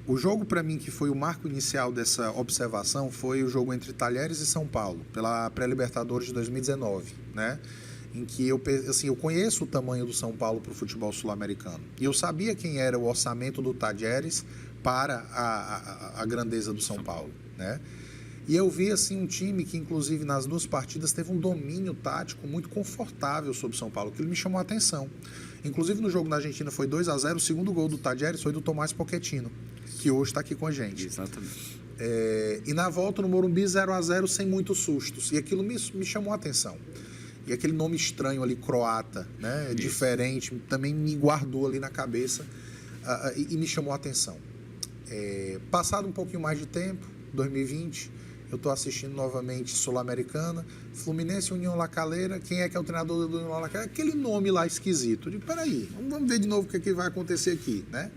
O jogo, para mim, que foi o marco inicial dessa observação foi o jogo entre Talheres e São Paulo, pela pré-Libertadores de 2019, né? Em que eu conheço o tamanho do São Paulo para o futebol sul-americano. E eu sabia quem era o orçamento do Talheres para a grandeza do São Paulo, né? E eu vi assim um time que, inclusive, nas 2 partidas teve um domínio tático muito confortável sobre o São Paulo, que ele me chamou a atenção. Inclusive, no jogo na Argentina foi 2-0, o segundo gol do Talheres foi do Tomás Pochettino, que hoje está aqui com a gente. Exatamente. E na volta no Morumbi 0-0 sem muitos sustos. E aquilo me chamou a atenção. E aquele nome estranho ali, croata, né? Diferente, também me guardou ali na cabeça e me chamou a atenção. Passado um pouquinho mais de tempo, 2020, eu estou assistindo novamente Sul-Americana, Fluminense, União La Calera. Quem é que é o treinador do União La Calera? Aquele nome lá esquisito. Eu digo, peraí, vamos ver de novo o que vai acontecer aqui, né?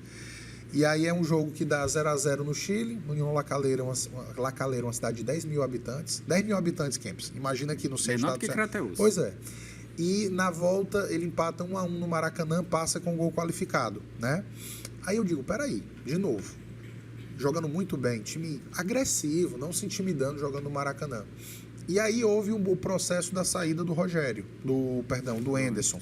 E aí é um jogo que dá 0-0 no Chile. União La Calera, uma cidade de 10 mil habitantes. 10 mil habitantes, Kempis. Imagina aqui no centro do estado. Crateús. Pois é. E na volta ele empata 1-1 no Maracanã, passa com gol qualificado, né? Aí eu digo, peraí, de novo. Jogando muito bem, time agressivo, não se intimidando, jogando no Maracanã. E aí houve o processo da saída do do Anderson.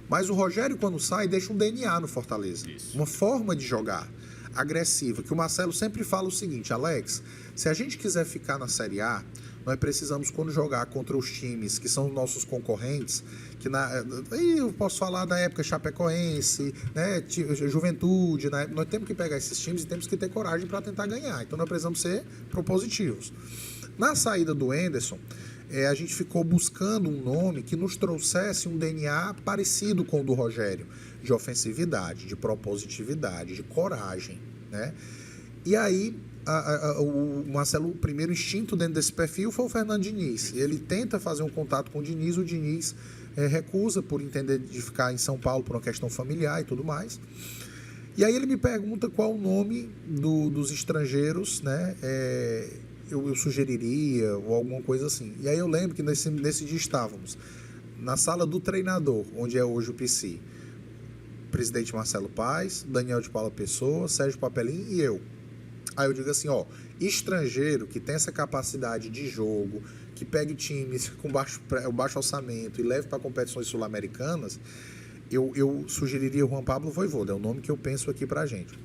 Mas o Rogério, quando sai, deixa um DNA no Fortaleza. Isso. Uma forma de jogar agressiva, que o Marcelo sempre fala o seguinte, Alex, se a gente quiser ficar na Série A, nós precisamos, quando jogar contra os times que são nossos concorrentes, aí eu posso falar da época Chapecoense, né, Juventude, né, nós temos que pegar esses times e temos que ter coragem para tentar ganhar. Então nós precisamos ser propositivos. Na saída do Anderson, a gente ficou buscando um nome que nos trouxesse um DNA parecido com o do Rogério, de ofensividade, de propositividade, de coragem, né? E aí o Marcelo, o primeiro instinto dentro desse perfil foi o Fernando Diniz. Ele tenta fazer um contato com o Diniz recusa por entender de ficar em São Paulo por uma questão familiar e tudo mais. E aí ele me pergunta qual o nome dos estrangeiros, né? Eu sugeriria ou alguma coisa assim. E aí eu lembro que nesse dia estávamos na sala do treinador, onde é hoje o PC. Presidente Marcelo Paes, Daniel de Paula Pessoa, Sérgio Papelim e eu. Aí eu digo assim, estrangeiro que tem essa capacidade de jogo, que pegue times com baixo orçamento e leve para competições sul-americanas, eu sugeriria o Juan Pablo Vojvoda, é o nome que eu penso aqui pra gente.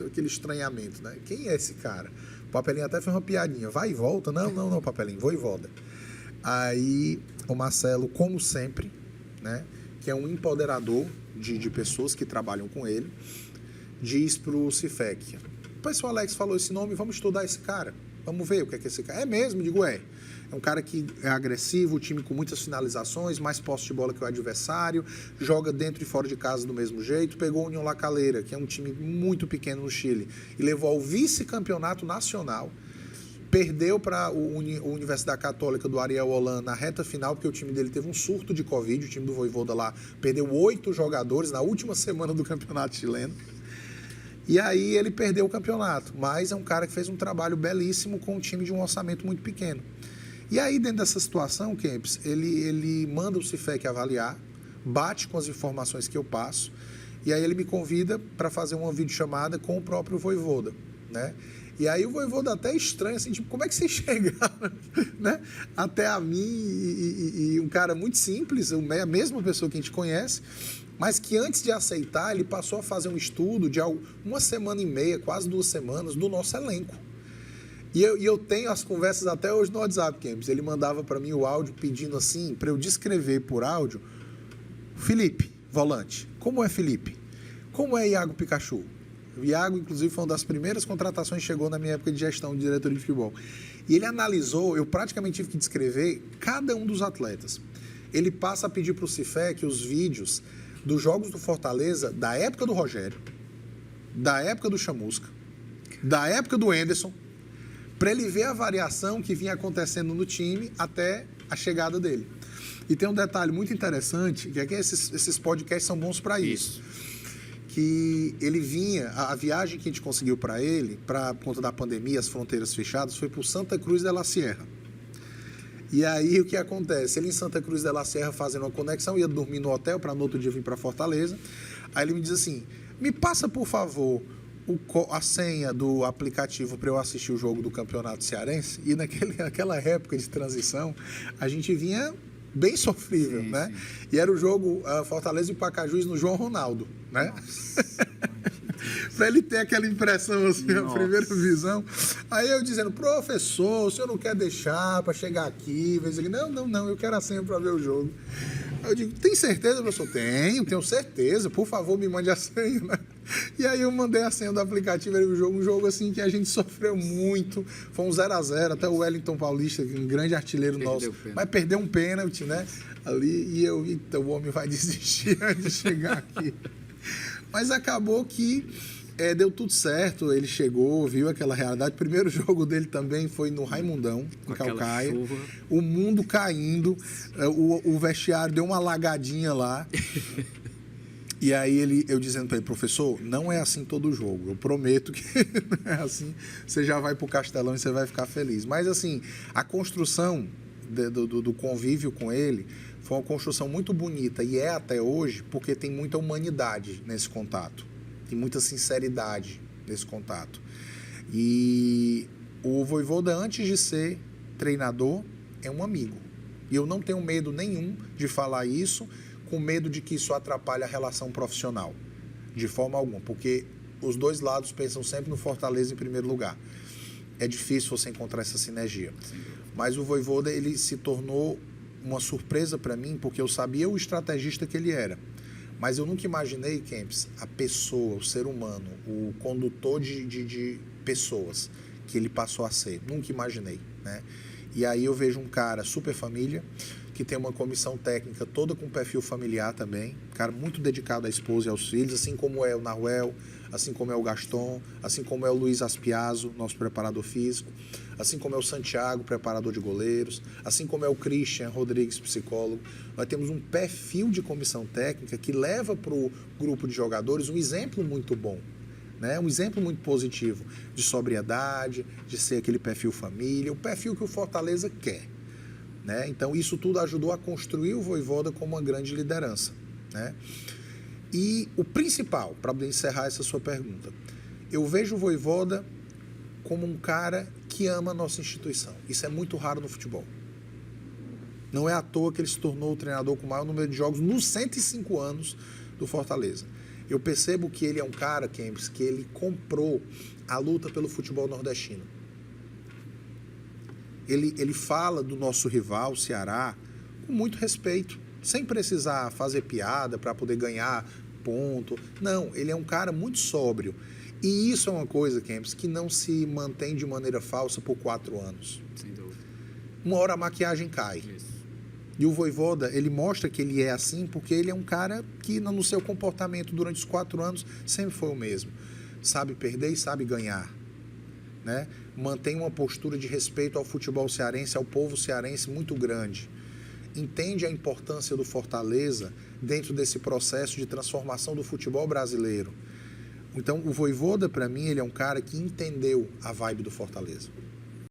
Aquele estranhamento, né? Quem é esse cara? O Papelinho até fez uma piadinha, vai e volta, não, Papelinho, Vojvoda. Aí o Marcelo, como sempre, né, que é um empoderador de pessoas que trabalham com ele, diz pro Cifec, o Alex falou esse nome, vamos estudar esse cara, vamos ver o que é esse cara. É mesmo? Digo, é um cara que é agressivo, o time com muitas finalizações, mais posse de bola que o adversário, joga dentro e fora de casa do mesmo jeito, pegou o União La Calera, que é um time muito pequeno no Chile, e levou ao vice-campeonato nacional, perdeu para o Universidade Católica do Ariel Holan na reta final, porque o time dele teve um surto de Covid, o time do Vojvoda lá perdeu 8 jogadores na última semana do campeonato chileno. E aí ele perdeu o campeonato, mas é um cara que fez um trabalho belíssimo com um time de um orçamento muito pequeno. E aí, dentro dessa situação, Kempis, ele manda o Cifec avaliar, bate com as informações que eu passo, e aí ele me convida para fazer uma videochamada com o próprio Vojvoda, né? E aí o Vojvoda até estranho, assim, tipo, como é que vocês chegaram, né? Até a mim e um cara muito simples, a mesma pessoa que a gente conhece, mas que antes de aceitar, ele passou a fazer um estudo de 1,5 quase 2 semanas, do nosso elenco. E eu tenho as conversas até hoje no WhatsApp, Kempis. Ele mandava para mim o áudio pedindo assim, para eu descrever por áudio, Felipe, volante. Como é Felipe? Como é Iago Pikachu? O Iago, inclusive, foi uma das primeiras contratações que chegou na minha época de gestão de diretoria de futebol. E ele analisou, eu praticamente tive que descrever cada um dos atletas. Ele passa a pedir para o Cifec os vídeos dos jogos do Fortaleza da época do Rogério, da época do Chamusca, da época do Anderson, para ele ver a variação que vinha acontecendo no time até a chegada dele. E tem um detalhe muito interessante, que é que esses podcasts são bons para isso. Que ele vinha, a viagem que a gente conseguiu para ele, por conta da pandemia, as fronteiras fechadas, foi para o Santa Cruz de la Sierra. E aí o que acontece? Ele em Santa Cruz de la Sierra fazendo uma conexão, ia dormir no hotel para no outro dia vir para Fortaleza. Aí ele me diz assim, me passa por favor a senha do aplicativo para eu assistir o jogo do Campeonato Cearense, e naquela época de transição, a gente vinha bem sofrível, sim, né? Sim. E era o jogo Fortaleza e Pacajus no João Ronaldo, né? Para ele ter aquela impressão, assim, a primeira visão. Aí eu dizendo, professor, o senhor não quer deixar para chegar aqui? Não, eu quero a senha para ver o jogo. Aí eu digo, tem certeza, professor? Tenho certeza, por favor, me mande a senha, né? E aí eu mandei a senha do aplicativo, era um jogo assim que a gente sofreu muito, foi um 0-0, até o Wellington Paulista, um grande artilheiro nosso, mas perdeu um pênalti, né? Ali, e eu, eita, o homem vai desistir antes de chegar aqui. Mas acabou que deu tudo certo, ele chegou, viu aquela realidade. O primeiro jogo dele também foi no Raimundão, em Calcaia. O mundo caindo, o vestiário deu uma alagadinha lá. E aí eu dizendo para ele, professor, não é assim todo jogo. Eu prometo que não é assim. Você já vai para o Castelão e você vai ficar feliz. Mas assim, a construção do convívio com ele foi uma construção muito bonita. E é até hoje porque tem muita humanidade nesse contato. Tem muita sinceridade nesse contato. E o Vojvoda, antes de ser treinador, é um amigo. E eu não tenho medo nenhum de falar isso, com medo de que isso atrapalhe a relação profissional, de forma alguma, porque os dois lados pensam sempre no Fortaleza em primeiro lugar. É difícil você encontrar essa sinergia. Mas o Vojvoda, ele se tornou uma surpresa para mim, porque eu sabia o estrategista que ele era. Mas eu nunca imaginei, Kempis, a pessoa, o ser humano, o condutor de pessoas que ele passou a ser. Nunca imaginei, né? E aí eu vejo um cara super família, que tem uma comissão técnica toda com perfil familiar também, cara muito dedicado à esposa e aos filhos, assim como é o Nahuel, assim como é o Gaston, assim como é o Luiz Aspiazo, nosso preparador físico, assim como é o Santiago, preparador de goleiros, assim como é o Christian Rodrigues, psicólogo. Nós temos um perfil de comissão técnica que leva para o grupo de jogadores um exemplo muito bom, né? Um exemplo muito positivo de sobriedade, de ser aquele perfil família, o perfil que o Fortaleza quer. Né? Então, isso tudo ajudou a construir o Vojvoda como uma grande liderança. Né? E o principal, para encerrar essa sua pergunta, eu vejo o Vojvoda como um cara que ama a nossa instituição. Isso é muito raro no futebol. Não é à toa que ele se tornou o treinador com o maior número de jogos nos 105 anos do Fortaleza. Eu percebo que ele é um cara, Kempis, que ele comprou a luta pelo futebol nordestino. Ele fala do nosso rival, o Ceará, com muito respeito, sem precisar fazer piada para poder ganhar ponto. Não, ele é um cara muito sóbrio. E isso é uma coisa, Kempis, que não se mantém de maneira falsa por 4 anos. Sem dúvida. Uma hora a maquiagem cai. Isso. E o Vojvoda, ele mostra que ele é assim porque ele é um cara que no seu comportamento durante os 4 anos sempre foi o mesmo. Sabe perder e sabe ganhar. Né? Mantém uma postura de respeito ao futebol cearense, ao povo cearense muito grande. Entende a importância do Fortaleza dentro desse processo de transformação do futebol brasileiro. Então, o Vojvoda, para mim, ele é um cara que entendeu a vibe do Fortaleza.